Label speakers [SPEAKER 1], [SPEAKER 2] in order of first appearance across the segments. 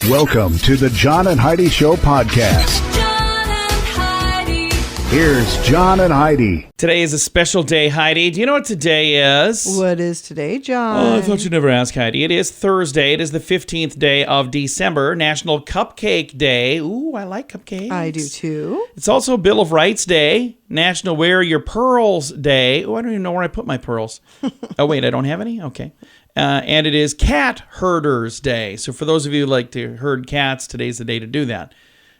[SPEAKER 1] Welcome to the John and Heidi Show podcast.
[SPEAKER 2] John and Heidi.
[SPEAKER 1] Here's John and Heidi.
[SPEAKER 3] Today is a special day, Heidi. Do you know what today is?
[SPEAKER 4] What is today, John?
[SPEAKER 3] Oh, I thought you'd never ask, Heidi. It is Thursday. It is the 15th day of December, National Cupcake Day. Ooh, I like cupcakes.
[SPEAKER 4] I do too.
[SPEAKER 3] It's also Bill of Rights Day, National Wear Your Pearls Day. Oh, I don't even know where I put my pearls. Oh, wait, I don't have any? Okay. And it is Cat Herders Day. So for those of you who like to herd cats, today's the day to do that.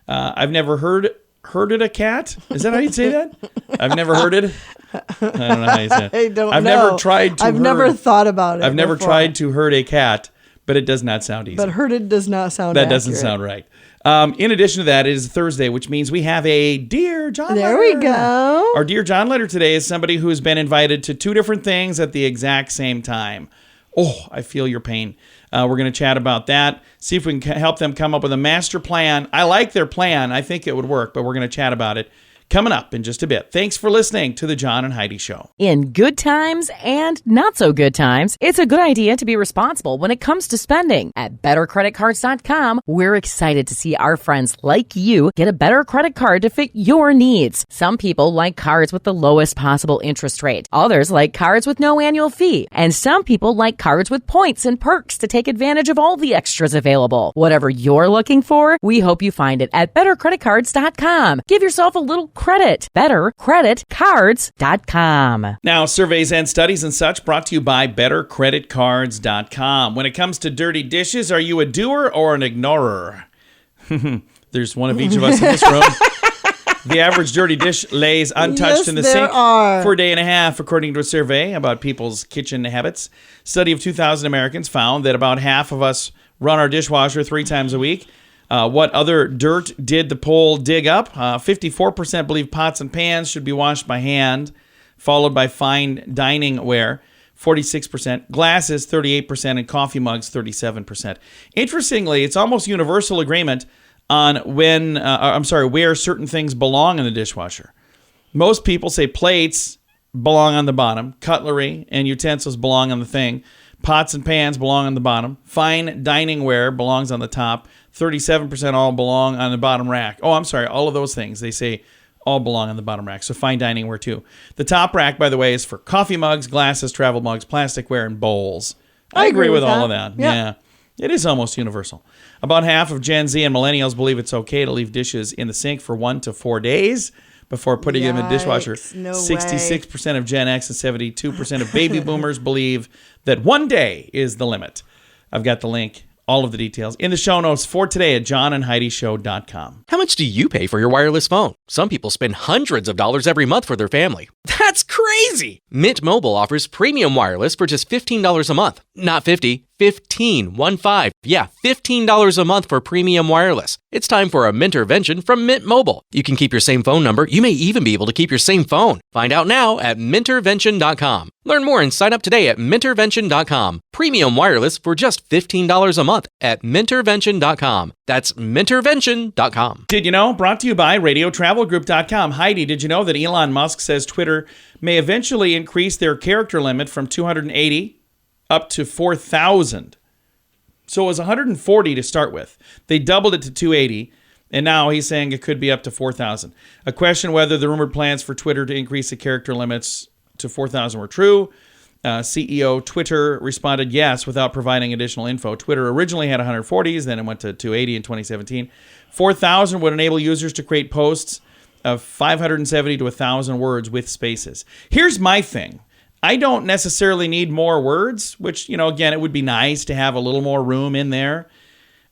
[SPEAKER 3] I've never herded a cat. Is that how you'd say that? I've never herded. I don't know how you say it.
[SPEAKER 4] I don't
[SPEAKER 3] I've
[SPEAKER 4] know.
[SPEAKER 3] never tried to.
[SPEAKER 4] I've never thought about it.
[SPEAKER 3] I've never
[SPEAKER 4] before.
[SPEAKER 3] tried to herd a cat, but it does not sound easy.
[SPEAKER 4] But herded does not sound.
[SPEAKER 3] That
[SPEAKER 4] accurate.
[SPEAKER 3] doesn't sound right. In addition to that, it is Thursday, which means we have a Dear John letter.
[SPEAKER 4] There we go.
[SPEAKER 3] Our Dear John letter today is somebody who has been invited to two different things at the exact same time. Oh, I feel your pain. We're going to chat about that, see if we can help them come up with a master plan. I like their plan. I think it would work, but we're going to chat about it coming up in just a bit. Thanks for listening to the John and Heidi Show.
[SPEAKER 5] In good times and not so good times, it's a good idea to be responsible when it comes to spending. At bettercreditcards.com, we're excited to see our friends like you get a better credit card to fit your needs. Some people like cards with the lowest possible interest rate. Others like cards with no annual fee. And some people like cards with points and perks to take advantage of all the extras available. Whatever you're looking for, we hope you find it at bettercreditcards.com. Give yourself a little credit. bettercreditcards.com.
[SPEAKER 3] Now, surveys and studies and such brought to you by bettercreditcards.com. When it comes to dirty dishes, are you a doer or an ignorer? There's one of each of us in this room. The average dirty dish lays untouched in the sink for a day and a half, according to a survey about people's kitchen habits. Study of 2,000 Americans found that about half of us run our dishwasher 3 times a week. What other dirt did the poll dig up? 54% believe pots and pans should be washed by hand, followed by fine dining ware, 46%, glasses, 38%, and coffee mugs, 37%. Interestingly, it's almost universal agreement on where certain things belong in the dishwasher. Most people say plates belong on the bottom, cutlery and utensils belong on the thing, pots and pans belong on the bottom, fine dining ware belongs on the top, 37% all belong on the bottom rack. Oh, I'm sorry, all of those things, they say all belong on the bottom rack, so fine dining ware too. The top rack, by the way, is for coffee mugs, glasses, travel mugs, plasticware, and bowls. I agree with all of that. Yeah. It is almost universal. About half of Gen Z and millennials believe it's okay to leave dishes in the sink for 1 to 4 days before putting them in the dishwasher.
[SPEAKER 4] No
[SPEAKER 3] 66% of Gen X and 72% of baby boomers believe that 1 day is the limit. I've got the link, all of the details, in the show notes for today at johnandheidishow.com.
[SPEAKER 6] How much do you pay for your wireless phone? Some people spend hundreds of dollars every month for their family. That's crazy! Mint Mobile offers premium wireless for just $15 a month. Not 50, 15, 1-5. Yeah, $15 a month for premium wireless. It's time for a Mintervention from Mint Mobile. You can keep your same phone number. You may even be able to keep your same phone. Find out now at Mintervention.com. Learn more and sign up today at Mintervention.com. Premium wireless for just $15 a month at Mintervention.com. That's Mintervention.com.
[SPEAKER 3] Did you know? Brought to you by RadioTravelGroup.com. Heidi, did you know that Elon Musk says Twitter may eventually increase their character limit from 280 up to 4,000? So it was 140 to start with. They doubled it to 280, and now he's saying it could be up to 4,000. A question whether the rumored plans for Twitter to increase the character limits to 4,000 were true. CEO Twitter responded yes without providing additional info. Twitter originally had 140s, then it went to 280 in 2017. 4,000 would enable users to create posts of 570 to 1,000 words with spaces. Here's my thing. I don't necessarily need more words, which, again, it would be nice to have a little more room in there.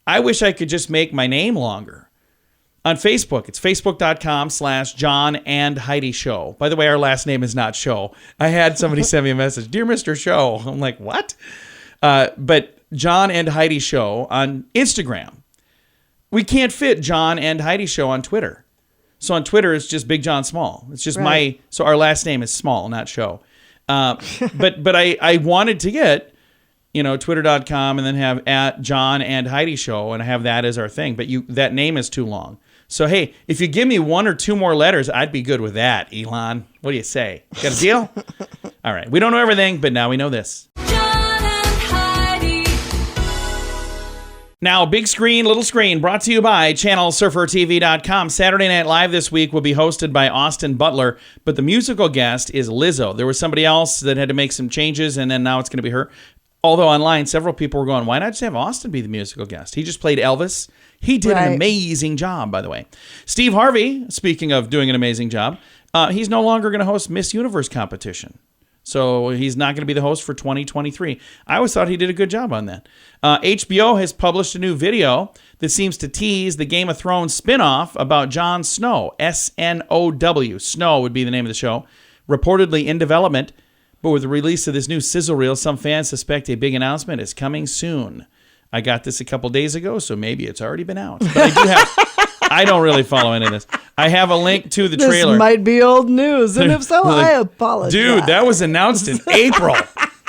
[SPEAKER 3] I wish I could just make my name longer. On Facebook, it's facebook.com/John and Heidi Show. By the way, our last name is not Show. I had somebody send me a message, Dear Mr. Show. I'm like, what? But John and Heidi Show on Instagram. We can't fit John and Heidi Show on Twitter. So on Twitter, it's just Big John Small. It's just so our last name is Small, not Show. But I wanted to get, twitter.com and then have at John and Heidi Show and have that as our thing. But that name is too long. So, hey, if you give me 1 or 2 more letters, I'd be good with that, Elon. What do you say? Got a deal? All right. We don't know everything, but now we know this. Now, big screen, little screen, brought to you by channelsurfertv.com. Saturday Night Live this week will be hosted by Austin Butler, but the musical guest is Lizzo. There was somebody else that had to make some changes, and then now it's going to be her. Although online, several people were going, why not just have Austin be the musical guest? He just played Elvis. He did an amazing job, by the way. Steve Harvey, speaking of doing an amazing job, he's no longer going to host Miss Universe competition. So he's not going to be the host for 2023. I always thought he did a good job on that. HBO has published a new video that seems to tease the Game of Thrones spinoff about Jon Snow. S-N-O-W. Snow would be the name of the show. Reportedly in development. But with the release of this new sizzle reel, some fans suspect a big announcement is coming soon. I got this a couple days ago, so maybe it's already been out. But I don't really follow any of this. I have a link to the trailer.
[SPEAKER 4] This might be old news, and if so, I apologize.
[SPEAKER 3] Dude, that was announced in April.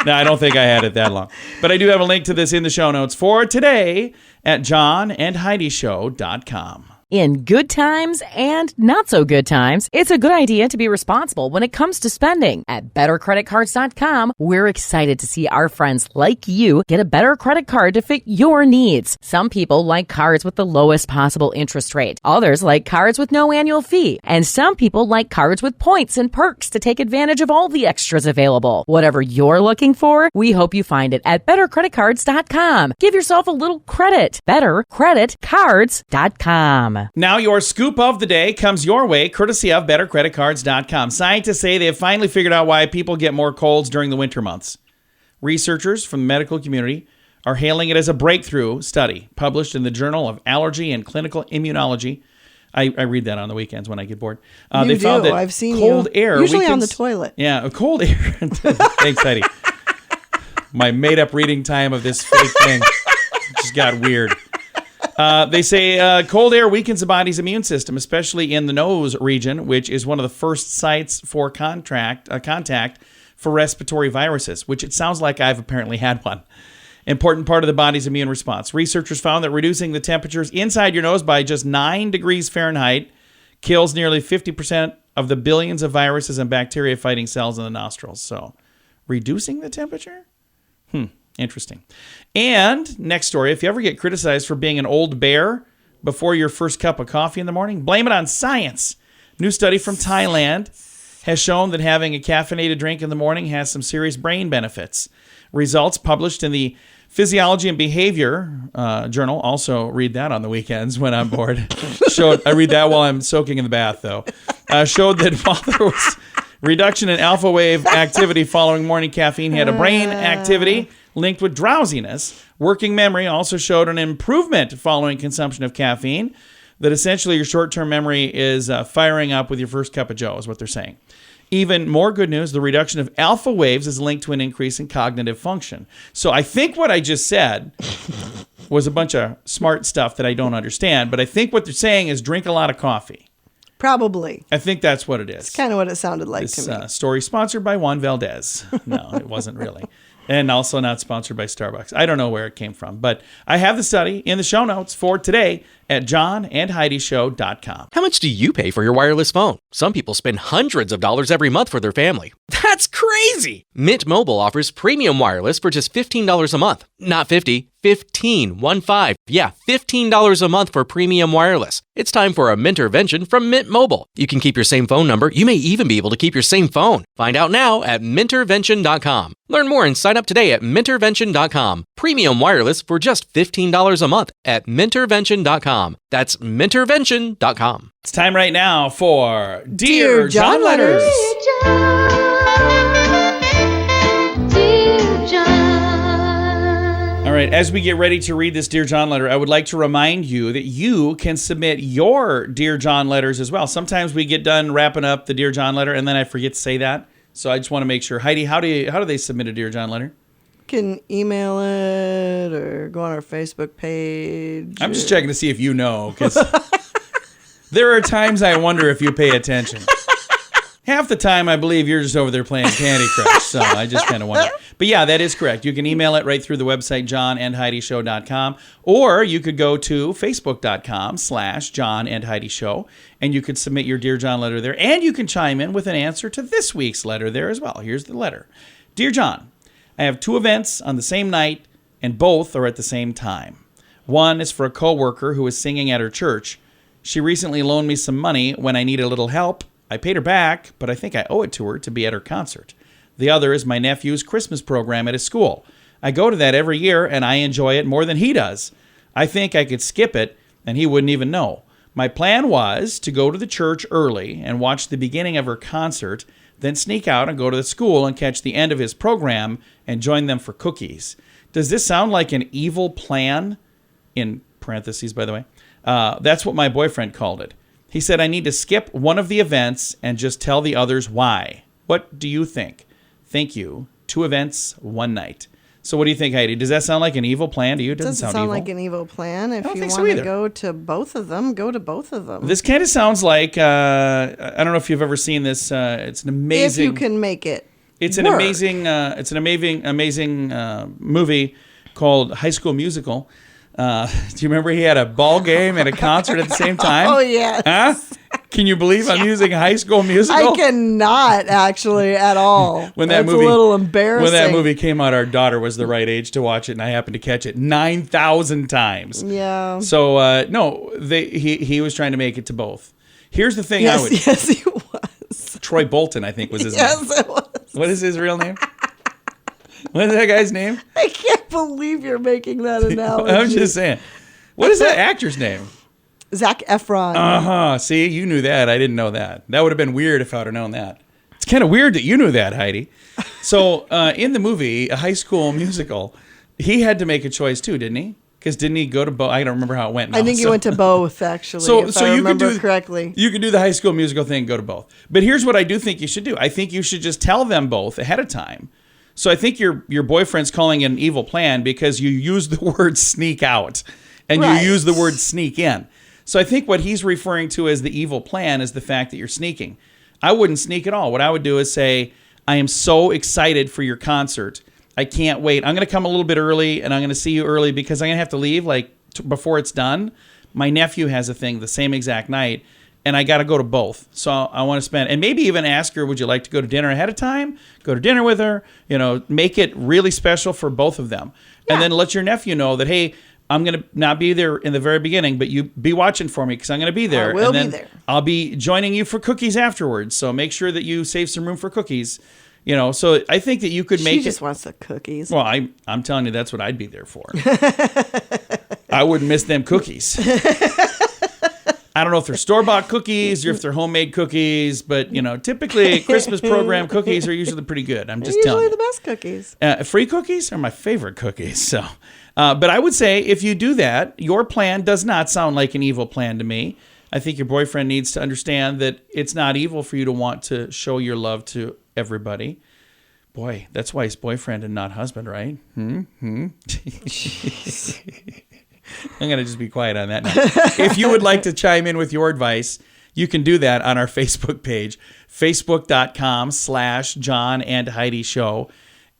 [SPEAKER 3] No, I don't think I had it that long. But I do have a link to this in the show notes for today at johnandheidishow.com.
[SPEAKER 5] In good times and not so good times, it's a good idea to be responsible when it comes to spending. At bettercreditcards.com, we're excited to see our friends like you get a better credit card to fit your needs. Some people like cards with the lowest possible interest rate. Others like cards with no annual fee. And some people like cards with points and perks to take advantage of all the extras available. Whatever you're looking for, we hope you find it at bettercreditcards.com. Give yourself a little credit. Bettercreditcards.com.
[SPEAKER 3] Now your scoop of the day comes your way, courtesy of bettercreditcards.com. Scientists say they have finally figured out why people get more colds during the winter months. Researchers from the medical community are hailing it as a breakthrough study published in the Journal of Allergy and Clinical Immunology. I read that on the weekends when I get bored. They found that
[SPEAKER 4] I've seen
[SPEAKER 3] cold air
[SPEAKER 4] usually
[SPEAKER 3] weakens,
[SPEAKER 4] on the toilet.
[SPEAKER 3] Yeah, cold air. Thanks, Heidi. My made-up reading time of this fake thing just got weird. They say cold air weakens the body's immune system, especially in the nose region, which is one of the first sites for contact for respiratory viruses, which it sounds like I've apparently had one. Important part of the body's immune response. Researchers found that reducing the temperatures inside your nose by just 9 degrees Fahrenheit kills nearly 50% of the billions of viruses and bacteria fighting cells in the nostrils. So, reducing the temperature? Interesting. And next story, if you ever get criticized for being an old bear before your first cup of coffee in the morning, blame it on science. New study from Thailand has shown that having a caffeinated drink in the morning has some serious brain benefits. Results published in the Physiology and Behavior journal, also read that on the weekends when I'm bored. I read that while I'm soaking in the bath, though. Showed that while there was reduction in alpha wave activity following morning caffeine had a brain activity linked with drowsiness. Working memory also showed an improvement following consumption of caffeine, that essentially your short-term memory is firing up with your first cup of joe, is what they're saying. Even more good news, the reduction of alpha waves is linked to an increase in cognitive function. So I think what I just said was a bunch of smart stuff that I don't understand, but I think what they're saying is drink a lot of coffee.
[SPEAKER 4] Probably.
[SPEAKER 3] I think that's what it is.
[SPEAKER 4] It's kind of what it sounded like to me.
[SPEAKER 3] This story sponsored by Juan Valdez. No, it wasn't really. And also not sponsored by Starbucks. I don't know where it came from, but I have the study in the show notes for today at johnandheidishow.com.
[SPEAKER 6] How much do you pay for your wireless phone? Some people spend hundreds of dollars every month for their family. That's crazy! Mint Mobile offers premium wireless for just $15 a month. Not 50, 15, 1-5. Yeah, $15 a month for premium wireless. It's time for a Mintervention from Mint Mobile. You can keep your same phone number. You may even be able to keep your same phone. Find out now at Mintervention.com. Learn more and sign up today at Mintervention.com. Premium wireless for just $15 a month at Mintervention.com. That's Mintervention.com.
[SPEAKER 3] It's time right now for Dear John Letters.
[SPEAKER 2] Dear John.
[SPEAKER 3] All right, as we get ready to read this Dear John letter, I would like to remind you that you can submit your Dear John letters as well. Sometimes we get done wrapping up the Dear John letter and then I forget to say that. So I just want to make sure. Heidi, how do they submit a Dear John letter?
[SPEAKER 4] Can email it or go on our Facebook page.
[SPEAKER 3] I'm just checking to see if you know, because there are times I wonder if you pay attention. Half the time, I believe you're just over there playing Candy Crush, so I just kind of wonder. But yeah, that is correct. You can email it right through the website, johnandheidishow.com, or you could go to facebook.com/johnandheidishow, and you could submit your Dear John letter there, and you can chime in with an answer to this week's letter there as well. Here's the letter. Dear John, I have 2 events on the same night, and both are at the same time. One is for a coworker who is singing at her church. She recently loaned me some money when I needed a little help. I paid her back, but I think I owe it to her to be at her concert. The other is my nephew's Christmas program at his school. I go to that every year, and I enjoy it more than he does. I think I could skip it, and he wouldn't even know. My plan was to go to the church early and watch the beginning of her concert, then sneak out and go to the school and catch the end of his program and join them for cookies. Does this sound like an evil plan? In parentheses, by the way. That's what my boyfriend called it. He said I need to skip one of the events and just tell the others why. What do you think? Thank you. 2 events, 1 night. So what do you think, Heidi? Does that sound like an evil plan to you? It doesn't sound evil.
[SPEAKER 4] Like an evil plan. If
[SPEAKER 3] don't
[SPEAKER 4] you
[SPEAKER 3] think so
[SPEAKER 4] want to
[SPEAKER 3] either.
[SPEAKER 4] go to both of them, go to both of them.
[SPEAKER 3] This kind of sounds like, I don't know if you've ever seen this. It's an amazing...
[SPEAKER 4] If you can make it
[SPEAKER 3] It's an
[SPEAKER 4] work.
[SPEAKER 3] amazing movie called High School Musical. Do you remember he had a ball game and a concert at the same time?
[SPEAKER 4] Oh, yes.
[SPEAKER 3] Huh? Can you believe I'm using High School Musical?
[SPEAKER 4] I cannot actually at all.
[SPEAKER 3] When that
[SPEAKER 4] That's
[SPEAKER 3] movie,
[SPEAKER 4] a little embarrassing.
[SPEAKER 3] When that movie came out, our daughter was the right age to watch it, and I happened to catch it 9,000 times.
[SPEAKER 4] Yeah.
[SPEAKER 3] So no, he was trying to make it to both. Here's the thing.
[SPEAKER 4] Yes, he was.
[SPEAKER 3] Troy Bolton, I think, was his name.
[SPEAKER 4] Yes, it was.
[SPEAKER 3] What is his real name? What is that guy's name?
[SPEAKER 4] I can't believe you're making that analogy.
[SPEAKER 3] I'm just saying. What is that actor's name?
[SPEAKER 4] Zac Efron.
[SPEAKER 3] Uh-huh. See, you knew that. I didn't know that. That would have been weird if I would have known that. It's kind of weird that you knew that, Heidi. So in the movie, A High School Musical, he had to make a choice too, didn't he? Because didn't he go to both? I don't remember how it went now.
[SPEAKER 4] I think he went to both, actually, if I
[SPEAKER 3] you
[SPEAKER 4] remember
[SPEAKER 3] could do
[SPEAKER 4] correctly.
[SPEAKER 3] You could do the High School Musical thing and go to both. But here's what I do think you should do. I think you should just tell them both ahead of time. So I think your boyfriend's calling it an evil plan because you use the word sneak out and
[SPEAKER 4] Right.
[SPEAKER 3] you use the word sneak in. So I think what he's referring to as the evil plan is the fact that you're sneaking. I wouldn't sneak at all. What I would do is say, I am so excited for your concert. I can't wait. I'm going to come a little bit early and I'm going to see you early because I'm going to have to leave before it's done. My nephew has a thing the same exact night and I got to go to both. So I want to spend, and maybe even ask her, would you like to go to dinner ahead of time? Go to dinner with her, make it really special for both of them. Yeah. And then let your nephew know that, hey, I'm going to not be there in the very beginning, but you be watching for me because I'm going to be there.
[SPEAKER 4] I will be there.
[SPEAKER 3] I'll be joining you for cookies afterwards. So make sure that you save some room for cookies. So I think that you could make
[SPEAKER 4] She just wants the cookies.
[SPEAKER 3] Well, I'm telling you, that's what I'd be there for. I wouldn't miss them cookies. I don't know if they're store-bought cookies or if they're homemade cookies, but, typically Christmas program cookies are usually pretty good. I'm just telling you.
[SPEAKER 4] Usually the best cookies.
[SPEAKER 3] Free cookies are my favorite cookies. So, but I would say if you do that, your plan does not sound like an evil plan to me. I think your boyfriend needs to understand that it's not evil for you to want to show your love to everybody. Boy, that's why he's boyfriend and not husband, right? I'm going to just be quiet on that now. If you would like to chime in with your advice, you can do that on our Facebook page, facebook.com/John and Heidi Show.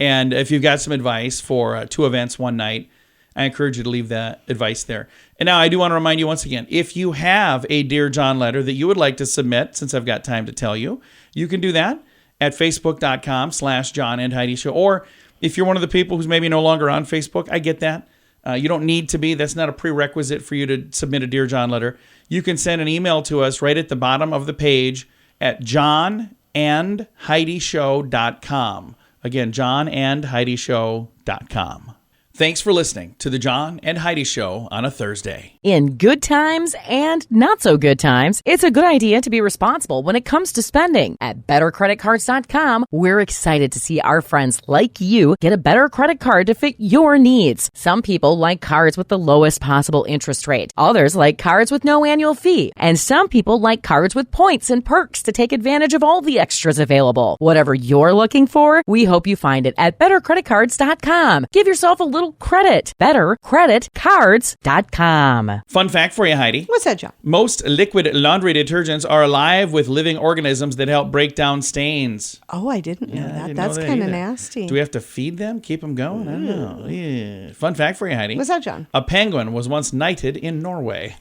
[SPEAKER 3] And if you've got some advice for 2 events, 1 night, I encourage you to leave that advice there. And now I do want to remind you once again, if you have a Dear John letter that you would like to submit, since I've got time to tell you, you can do that at facebook.com/John and Heidi Show. Or if you're one of the people who's maybe no longer on Facebook, I get that. You don't need to be. That's not a prerequisite for you to submit a Dear John letter. You can send an email to us right at the bottom of the page at johnandheidishow.com. Again, johnandheidishow.com. Thanks for listening to the John and Heidi Show on a Thursday.
[SPEAKER 5] In good times and not so good times, it's a good idea to be responsible when it comes to spending. At bettercreditcards.com, we're excited to see our friends like you get a better credit card to fit your needs. Some people like cards with the lowest possible interest rate. Others like cards with no annual fee. And some people like cards with points and perks to take advantage of all the extras available. Whatever you're looking for, we hope you find it at bettercreditcards.com. Give yourself a little credit. bettercreditcards.com.
[SPEAKER 3] Fun fact for you, Heidi.
[SPEAKER 4] What's that, John?
[SPEAKER 3] Most liquid laundry detergents are alive with living organisms that help break down stains.
[SPEAKER 4] Oh, I didn't know
[SPEAKER 3] I
[SPEAKER 4] that.
[SPEAKER 3] didn't
[SPEAKER 4] That's
[SPEAKER 3] know that
[SPEAKER 4] kind of
[SPEAKER 3] either.
[SPEAKER 4] nasty.
[SPEAKER 3] Do we have to feed them? Keep them going? I don't know. Yeah. Fun fact for you, Heidi.
[SPEAKER 4] What's that, John?
[SPEAKER 3] A penguin was once knighted in Norway.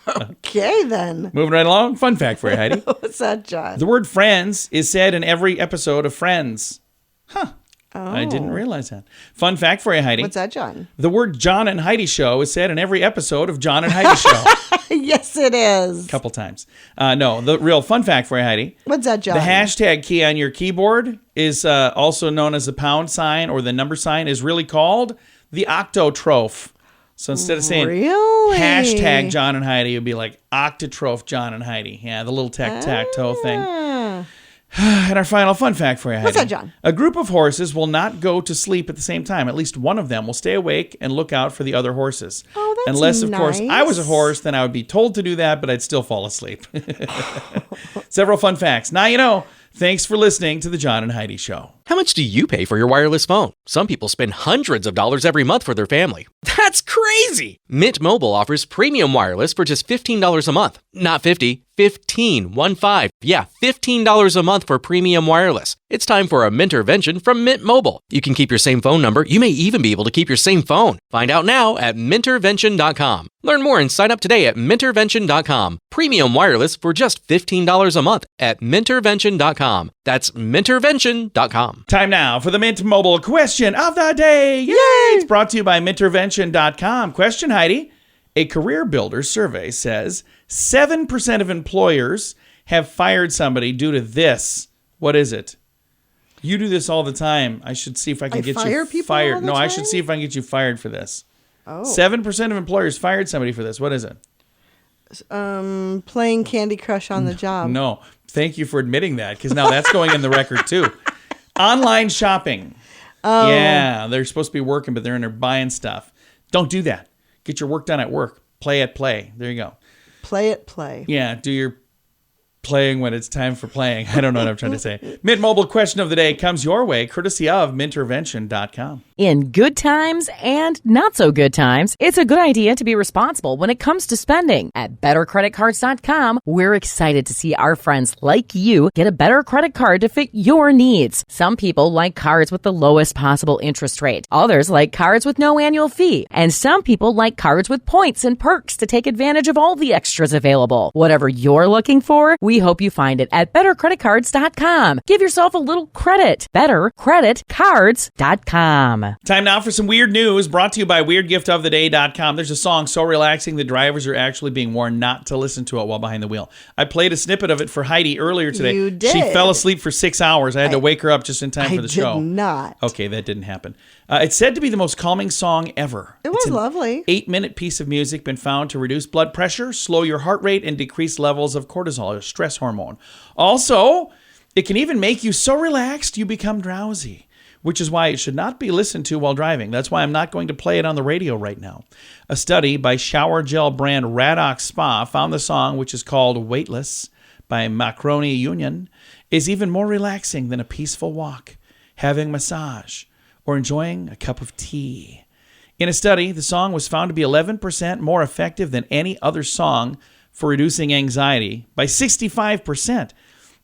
[SPEAKER 4] Okay, then.
[SPEAKER 3] Moving right along. Fun fact for you, Heidi.
[SPEAKER 4] What's that, John?
[SPEAKER 3] The word friends is said in every episode of Friends. I didn't realize that. Fun fact for you, Heidi.
[SPEAKER 4] What's that, John?
[SPEAKER 3] The word John and Heidi Show is said in every episode of John and Heidi Show.
[SPEAKER 4] Yes, it is.
[SPEAKER 3] A couple times. No, the real fun fact for you, Heidi.
[SPEAKER 4] What's that, John?
[SPEAKER 3] The hashtag key on your keyboard is also known as the pound sign or the number sign is really called the octotroph. So instead of saying hashtag John and Heidi, it would be like octotroph John and Heidi. Yeah, the little tic-tac-toe thing. And our final fun fact for you, Heidi.
[SPEAKER 4] What's that, John?
[SPEAKER 3] A group of horses will not go to sleep at the same time. At least one of them will stay awake and look out for the other horses.
[SPEAKER 4] Oh, that's
[SPEAKER 3] Unless, of course,
[SPEAKER 4] nice.
[SPEAKER 3] I was a horse, then I would be told to do that, but I'd still fall asleep. Several fun facts. Now you know. Thanks for listening to the John and Heidi Show.
[SPEAKER 6] How much do you pay for your wireless phone? Some people spend hundreds of dollars every month for their family. That's crazy! Mint Mobile offers premium wireless for just $15 a month. Not $50, $15. Yeah, $15 a month for premium wireless. It's time for a Mintervention from Mint Mobile. You can keep your same phone number. You may even be able to keep your same phone. Find out now at Mintervention.com. Learn more and sign up today at Mintervention.com. Premium wireless for just $15 a month at Mintervention.com. That's Mintervention.com.
[SPEAKER 3] Time now for the Mint Mobile question of the day. Yay! It's brought to you by Mintervention.com. Question, Heidi. A career builder survey says 7% of employers have fired somebody due to this. What is it? You do this all the time. I should see if I can get
[SPEAKER 4] fire
[SPEAKER 3] you
[SPEAKER 4] people
[SPEAKER 3] fired.
[SPEAKER 4] all the
[SPEAKER 3] No, I
[SPEAKER 4] time?
[SPEAKER 3] should see if I can get you fired for this.
[SPEAKER 4] Oh.
[SPEAKER 3] 7% of employers fired somebody for this. What is it?
[SPEAKER 4] Playing Candy Crush on the job.
[SPEAKER 3] No. Thank you for admitting that, because now that's going in the record too. Online shopping. Oh. Yeah, they're supposed to be working, but they're in there buying stuff. Don't do that. Get your work done at work. Play at play. There you go.
[SPEAKER 4] Play it, play.
[SPEAKER 3] Yeah, do your playing when it's time for playing. I don't know what I'm trying to say. Mint Mobile question of the day comes your way, courtesy of Mintervention.com.
[SPEAKER 5] In good times and not so good times, it's a good idea to be responsible when it comes to spending. At bettercreditcards.com, we're excited to see our friends like you get a better credit card to fit your needs. Some people like cards with the lowest possible interest rate. Others like cards with no annual fee. And some people like cards with points and perks to take advantage of all the extras available. Whatever you're looking for, we hope you find it at bettercreditcards.com. Give yourself a little credit. Bettercreditcards.com.
[SPEAKER 3] Time now for some weird news brought to you by weirdgiftoftheday.com. There's a song so relaxing the drivers are actually being warned not to listen to it while behind the wheel. I played a snippet of it for Heidi earlier today.
[SPEAKER 4] You did.
[SPEAKER 3] She fell asleep for 6 hours. I had to wake her up just in time for the show.
[SPEAKER 4] I did not.
[SPEAKER 3] Okay, that didn't happen. It's said to be the most calming song ever.
[SPEAKER 4] It was lovely.
[SPEAKER 3] 8-minute piece of music been found to reduce blood pressure, slow your heart rate, and decrease levels of cortisol, or stress hormone. Also, it can even make you so relaxed you become drowsy, which is why it should not be listened to while driving. That's why I'm not going to play it on the radio right now. A study by shower gel brand Radox Spa found the song, which is called Weightless by Macroni Union, is even more relaxing than a peaceful walk, having a massage, or enjoying a cup of tea. In a study, the song was found to be 11% more effective than any other song for reducing anxiety by 65%,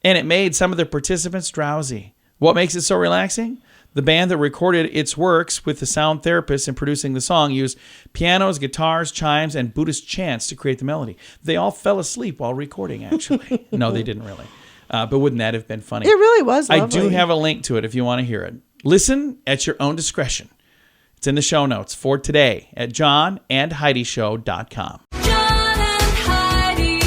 [SPEAKER 3] and it made some of the participants drowsy. What makes it so relaxing? The band that recorded its works with the sound therapist in producing the song used pianos, guitars, chimes, and Buddhist chants to create the melody. They all fell asleep while recording, actually. No, they didn't really. But wouldn't that have been funny?
[SPEAKER 4] It really was lovely.
[SPEAKER 3] I do have a link to it if you want to hear it. Listen at your own discretion. It's in the show notes for today at johnandheidishow.com.
[SPEAKER 2] John and Heidi.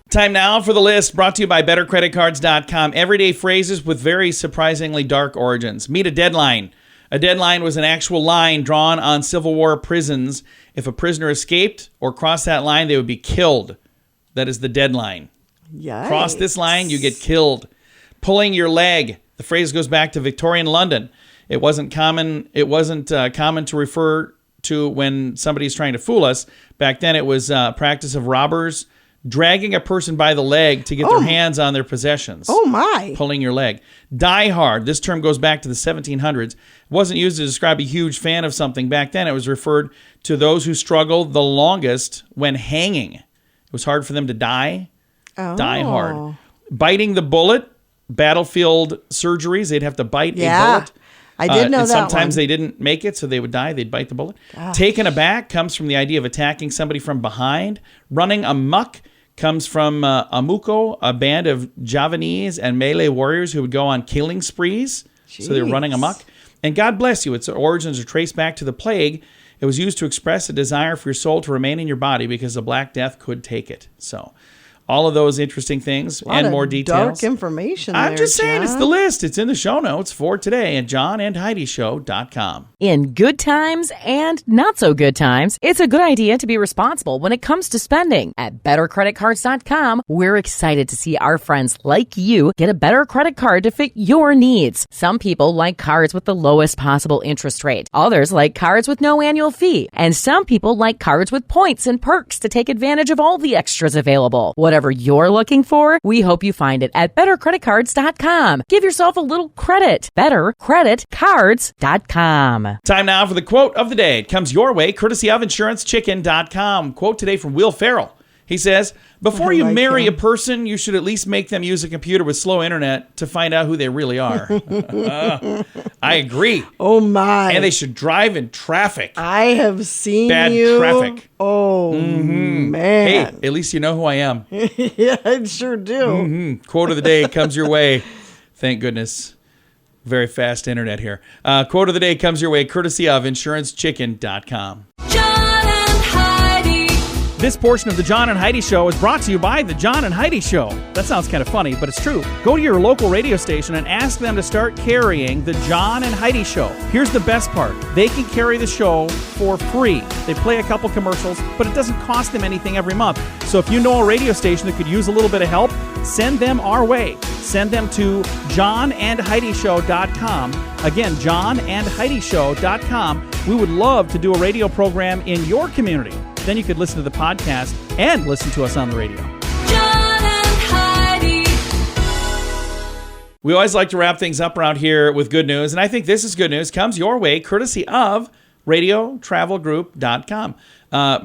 [SPEAKER 3] Time now for the list brought to you by bettercreditcards.com. Everyday phrases with very surprisingly dark origins. Meet a deadline. A deadline was an actual line drawn on Civil War prisons. If a prisoner escaped or crossed that line, they would be killed. That is the deadline.
[SPEAKER 4] Yikes.
[SPEAKER 3] Cross this line, you get killed. Pulling your leg. The phrase goes back to Victorian London. It wasn't common to refer to when somebody's trying to fool us. Back then, it was practice of robbers dragging a person by the leg to get their hands on their possessions.
[SPEAKER 4] Oh, my.
[SPEAKER 3] Pulling your leg. Die hard. This term goes back to the 1700s. It wasn't used to describe a huge fan of something. Back then, it was referred to those who struggled the longest when hanging. It was hard for them to die.
[SPEAKER 4] Oh.
[SPEAKER 3] Die hard. Biting the bullet. Battlefield surgeries. They'd have to bite a bullet.
[SPEAKER 4] I did know
[SPEAKER 3] and
[SPEAKER 4] that
[SPEAKER 3] sometimes
[SPEAKER 4] one.
[SPEAKER 3] they didn't make it, so they would die. They'd bite the bullet. Taken aback comes from the idea of attacking somebody from behind. Running amok comes from Amuko, a band of Javanese and Malay warriors who would go on killing sprees. So they're running amok. And God bless you. Its origins are traced back to the plague. It was used to express a desire for your soul to remain in your body because the Black Death could take it. So all of those interesting things and more details.
[SPEAKER 4] Dark information.
[SPEAKER 3] I'm
[SPEAKER 4] there,
[SPEAKER 3] just saying, it's
[SPEAKER 4] John.
[SPEAKER 3] the list. It's in the show notes for today at johnandheidishow.com.
[SPEAKER 5] In good times and not so good times, it's a good idea to be responsible when it comes to spending. At bettercreditcards.com, we're excited to see our friends like you get a better credit card to fit your needs. Some people like cards with the lowest possible interest rate. Others like cards with no annual fee. And some people like cards with points and perks to take advantage of all the extras available. Whatever you're looking for, we hope you find it at bettercreditcards.com. Give yourself a little credit. Bettercreditcards.com.
[SPEAKER 3] Time now for the quote of the day. It comes your way, courtesy of InsuranceChicken.com. Quote today from Will Ferrell. He says, before you marry a person, you should at least make them use a computer with slow internet to find out who they really are. I agree.
[SPEAKER 4] Oh, my.
[SPEAKER 3] And they should drive in traffic.
[SPEAKER 4] I have seen
[SPEAKER 3] Bad
[SPEAKER 4] you.
[SPEAKER 3] traffic.
[SPEAKER 4] Oh,
[SPEAKER 3] Hey,
[SPEAKER 4] man.
[SPEAKER 3] at least you know who I am.
[SPEAKER 4] Yeah, I sure do.
[SPEAKER 3] Quote of the day comes your way. Thank goodness. Very fast internet here. Quote of the day comes your way, courtesy of InsuranceChicken.com.
[SPEAKER 2] John and Heidi.
[SPEAKER 3] This portion of the John and Heidi Show is brought to you by the John and Heidi Show. That sounds kind of funny, but it's true. Go to your local radio station and ask them to start carrying the John and Heidi Show. Here's the best part. They can carry the show for free. They play a couple commercials, but it doesn't cost them anything every month. So if you know a radio station that could use a little bit of help, send them our way. Send them to johnandheidishow.com. Again, johnandheidishow.com. We would love to do a radio program in your community. Then you could listen to the podcast and listen to us on the radio.
[SPEAKER 2] John and Heidi.
[SPEAKER 3] We always like to wrap things up around here with good news, and I think this is good news. Comes your way courtesy of radiotravelgroup.com.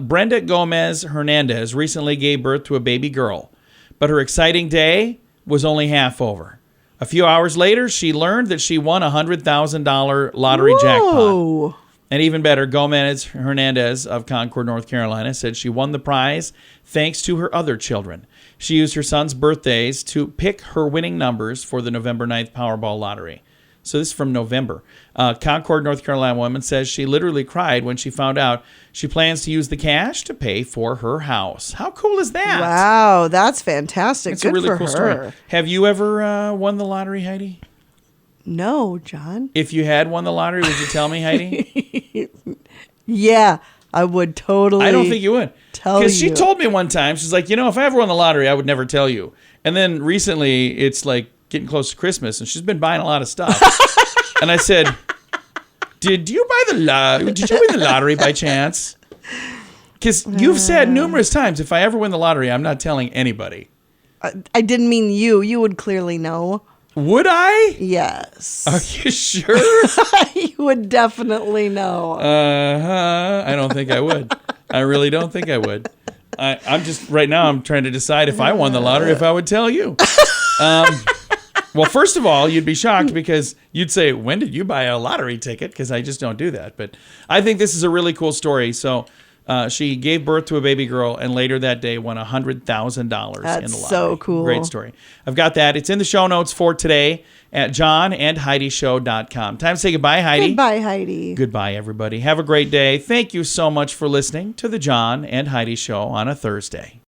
[SPEAKER 3] Brenda Gomez Hernandez recently gave birth to a baby girl, but her exciting day was only half over. A few hours later, she learned that she won a $100,000 lottery jackpot.
[SPEAKER 4] Whoa.
[SPEAKER 3] And even better, Gomez Hernandez of Concord, North Carolina, said she won the prize thanks to her other children. She used her son's birthdays to pick her winning numbers for the November 9th Powerball lottery. So this is from November. Concord, North Carolina woman says she literally cried when she found out she plans to use the cash to pay for her house. How cool is that?
[SPEAKER 4] Wow, that's fantastic.
[SPEAKER 3] It's
[SPEAKER 4] Good
[SPEAKER 3] a really
[SPEAKER 4] for
[SPEAKER 3] cool
[SPEAKER 4] her.
[SPEAKER 3] story. Have you ever won the lottery, Heidi?
[SPEAKER 4] No, John.
[SPEAKER 3] If you had won the lottery, would you tell me, Heidi?
[SPEAKER 4] Yeah, I would totally.
[SPEAKER 3] I don't think you would.
[SPEAKER 4] Tell
[SPEAKER 3] Because she
[SPEAKER 4] you.
[SPEAKER 3] told me one time, she's like, if I ever won the lottery, I would never tell you. And then recently, it's like getting close to Christmas, and she's been buying a lot of stuff. And I said, Did you win the lottery by chance? Because you've said numerous times, if I ever win the lottery, I'm not telling anybody.
[SPEAKER 4] I didn't mean you. You would clearly know.
[SPEAKER 3] Would I?
[SPEAKER 4] Yes.
[SPEAKER 3] Are you sure?
[SPEAKER 4] You would definitely know.
[SPEAKER 3] I don't think I would. I really don't think I would. I'm just, right now, I'm trying to decide if I won the lottery, if I would tell you. Well, first of all, you'd be shocked because you'd say, when did you buy a lottery ticket? Because I just don't do that. But I think this is a really cool story. So she gave birth to a baby girl and later that day won $100,000 in the lottery.
[SPEAKER 4] That's so cool.
[SPEAKER 3] Great story. I've got that. It's in the show notes for today at johnandheidishow.com. Time to say goodbye, Heidi.
[SPEAKER 4] Goodbye, Heidi.
[SPEAKER 3] Goodbye, everybody. Have a great day. Thank you so much for listening to the John and Heidi Show on a Thursday.